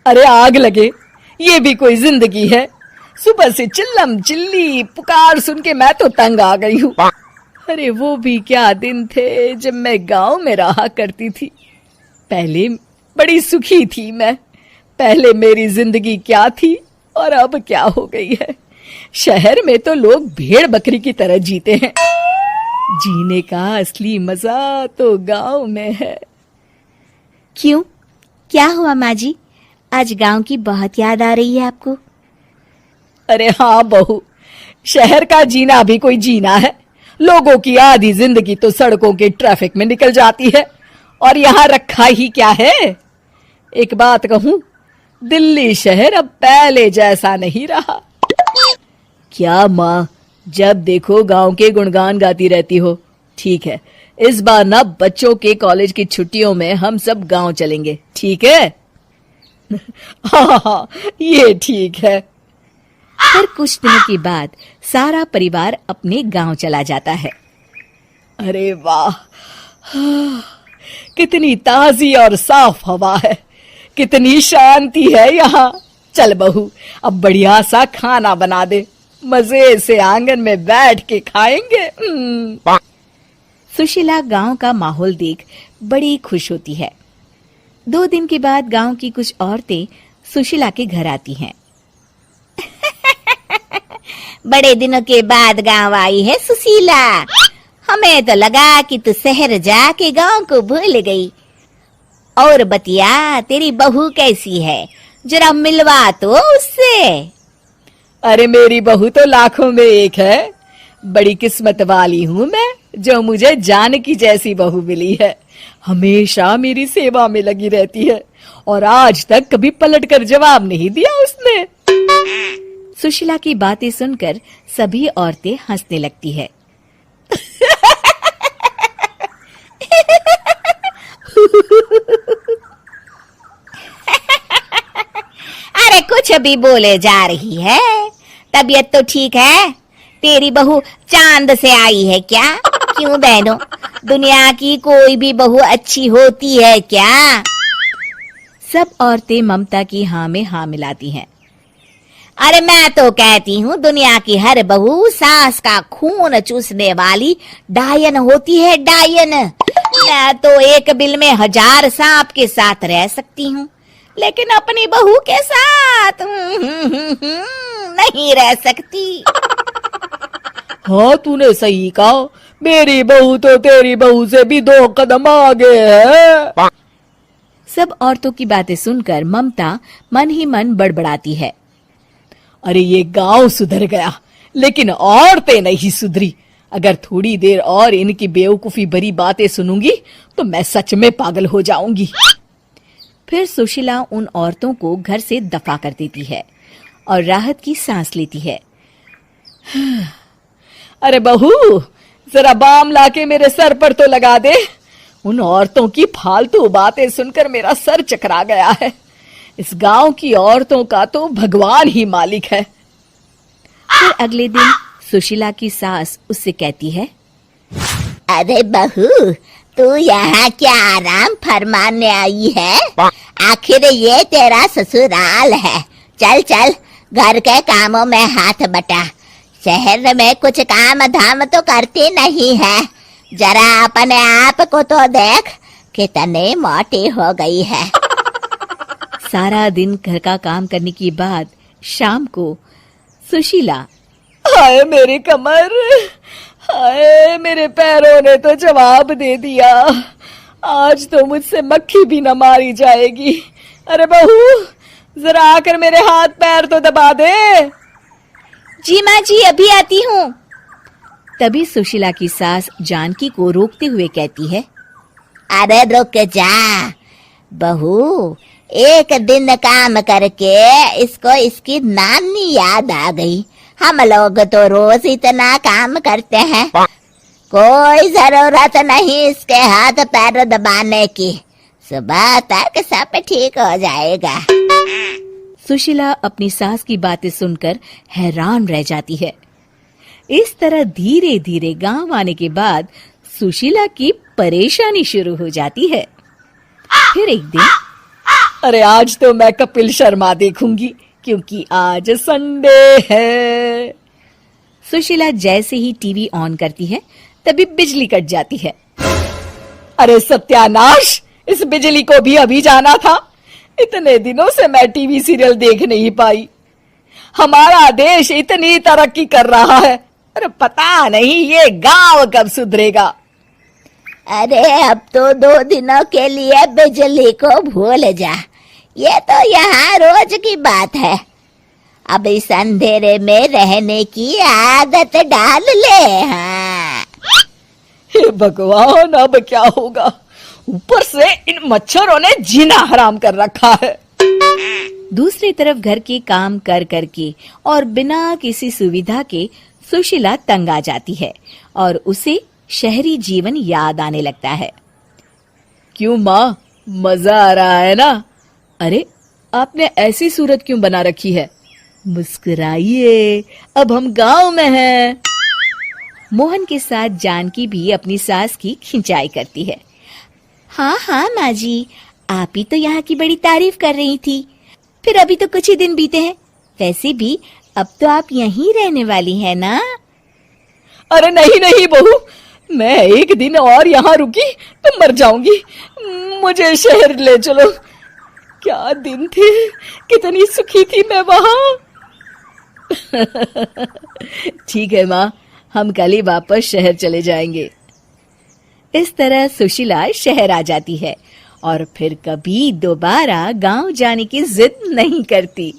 अरे आग लगे, ये भी कोई जिंदगी है। सुबह से चिल्लम चिल्ली पुकार सुन के मैं तो तंग आ गई हूँ। अरे वो भी क्या दिन थे जब मैं गांव में रहा करती थी। पहले बड़ी सुखी थी मैं। पहले मेरी जिंदगी क्या थी और अब क्या हो गई है। शहर में तो लोग भेड़ बकरी की तरह जीते हैं। जीने का असली मजा तो गांव में है। क्यों, क्या हुआ माँ जी? आज गांव की बहुत याद आ रही है आपको? अरे हाँ बहू, शहर का जीना भी कोई जीना है। लोगों की आधी जिंदगी तो सड़कों के ट्रैफिक में निकल जाती है और यहाँ रखा ही क्या है। एक बात कहूँ, दिल्ली शहर अब पहले जैसा नहीं रहा। क्या माँ, जब देखो गांव के गुणगान गाती रहती हो। ठीक है, इस बार ना बच्चों के कॉलेज की छुट्टियों में हम सब गांव चलेंगे, ठीक है? हाँ, ये ठीक है। फिर कुछ दिनों के बाद सारा परिवार अपने गांव चला जाता है। अरे वाह, कितनी ताजी और साफ हवा है, कितनी शांति है यहाँ। चल बहू, अब बढ़िया सा खाना बना दे, मजे से आंगन में बैठ के खाएंगे। सुशीला गांव का माहौल देख बड़ी खुश होती है। 2 दिन के बाद गांव की कुछ औरतें सुशीला के घर आती हैं। बड़े दिनों के बाद गांव आई है सुशीला। हमें तो लगा कि तू शहर जाके गांव को भूल गई। और बतिया, तेरी बहू कैसी है? जरा मिलवा तो उससे। अरे मेरी बहू तो लाखों में एक है। बड़ी किस्मत वाली हूँ मैं जो मुझे जानकी जैसी बहू मिली है। हमेशा मेरी सेवा में लगी रहती है और आज तक कभी पलटकर जवाब नहीं दिया उसने। सुशीला की बातें सुनकर सभी औरतें हंसने लगती है। अरे कुछ भी बोले जा रही है। तबीयत तो ठीक है? तेरी बहू चांद से आई है क्या? क्यों बहनों, दुनिया की कोई भी बहू अच्छी होती है क्या? सब औरतें ममता की हाँ में हाँ मिलाती हैं। अरे मैं तो कहती हूँ दुनिया की हर बहू सास का खून चूसने वाली डायन होती है, डायन। मैं तो एक बिल में 1000 सांप के साथ रह सकती हूँ, लेकिन अपनी बहू के साथ नहीं रह सकती। हाँ, तूने सही कहा। मेरी बहू तो तेरी बहू से भी 2 कदम आगे है। सब औरतों की बातें सुनकर ममता मन ही मन बड़बड़ाती है। अरे ये गांव सुधर गया, लेकिन औरतें नहीं सुधरी। अगर थोड़ी देर और इनकी बेवकूफी भरी बातें सुनूंगी तो मैं सच में पागल हो जाऊंगी। फिर सुशीला उन औरतों को घर से दफा कर देती है और राहत की सांस लेती है। अरे बहू, जरा बाम लाके मेरे सर पर तो लगा दे। उन औरतों की फालतू बातें सुनकर मेरा सर चकरा गया है। इस गांव की औरतों का तो भगवान ही मालिक है। फिर अगले दिन सुशीला की सास उससे कहती है, अरे बहू, तू यहाँ क्या आराम फरमाने आई है? आखिर ये तेरा ससुराल है। चल चल, घर के कामों में हाथ बटा। शहर में कुछ काम धाम तो करती नहीं है। जरा अपने आप को तो देख, कितनी मोटी हो गई है। सारा दिन घर का काम करने के बाद शाम को सुशीला, हाय मेरी कमर, हाय मेरे पैरों ने तो जवाब दे दिया। आज तो मुझसे मक्खी भी न मारी जाएगी। अरे बहू, जरा आकर मेरे हाथ पैर तो दबा दे। जी माँ जी, अभी आती हूँ। तभी सुशीला की सास जानकी को रोकते हुए कहती है, अरे रुक जा बहू, एक दिन काम करके इसको इसकी नानी याद आ गई। हम लोग तो रोज इतना काम करते हैं, कोई जरूरत नहीं इसके हाथ पैर दबाने की। सुबह तक सब ठीक हो जाएगा। सुशीला अपनी सास की बातें सुनकर हैरान रह जाती है। इस तरह धीरे धीरे गांव आने के बाद सुशीला की परेशानी शुरू हो जाती है। फिर एक दिन अरे आज तो मैं कपिल शर्मा देखूंगी क्योंकि आज संडे है। सुशीला जैसे ही टीवी ऑन करती है तभी बिजली कट जाती है। अरे सत्यानाश, इस बिजली को भी अभी जाना था। इतने दिनों से मैं टीवी सीरियल देख नहीं पाई। हमारा देश इतनी तरक्की कर रहा है, अरे पता नहीं ये गांव कब सुधरेगा। अरे अब तो 2 दिनों के लिए बिजली को भूल जा, ये तो यहाँ रोज की बात है। अब इस अंधेरे में रहने की आदत डाल ले। हाँ। हे भगवान, अब क्या होगा? ऊपर से इन मच्छरों ने जीना हराम कर रखा है। दूसरी तरफ घर के काम कर करके और बिना किसी सुविधा के सुशीला तंग आ जाती है और उसे शहरी जीवन याद आने लगता है। क्यों माँ, मजा आ रहा है ना? अरे आपने ऐसी सूरत क्यों बना रखी है? मुस्कुराइए, अब हम गांव में हैं। मोहन के साथ जानकी भी अपनी सास की खिंचाई करती है। हाँ हाँ माँ जी, आप ही तो यहाँ की बड़ी तारीफ कर रही थी। फिर अभी तो कुछ ही दिन बीते हैं, वैसे भी अब तो आप यहीं रहने वाली हैं ना? अरे नहीं नहीं बहू, मैं एक दिन और यहाँ रुकी तो मर जाऊंगी। मुझे शहर ले चलो। क्या दिन थे, कितनी सुखी थी मैं वहां। ठीक है माँ, हम कल ही वापस शहर चले जाएंगे। इस तरह सुशीला शहर आ जाती है और फिर कभी दोबारा गांव जाने की जिद नहीं करती।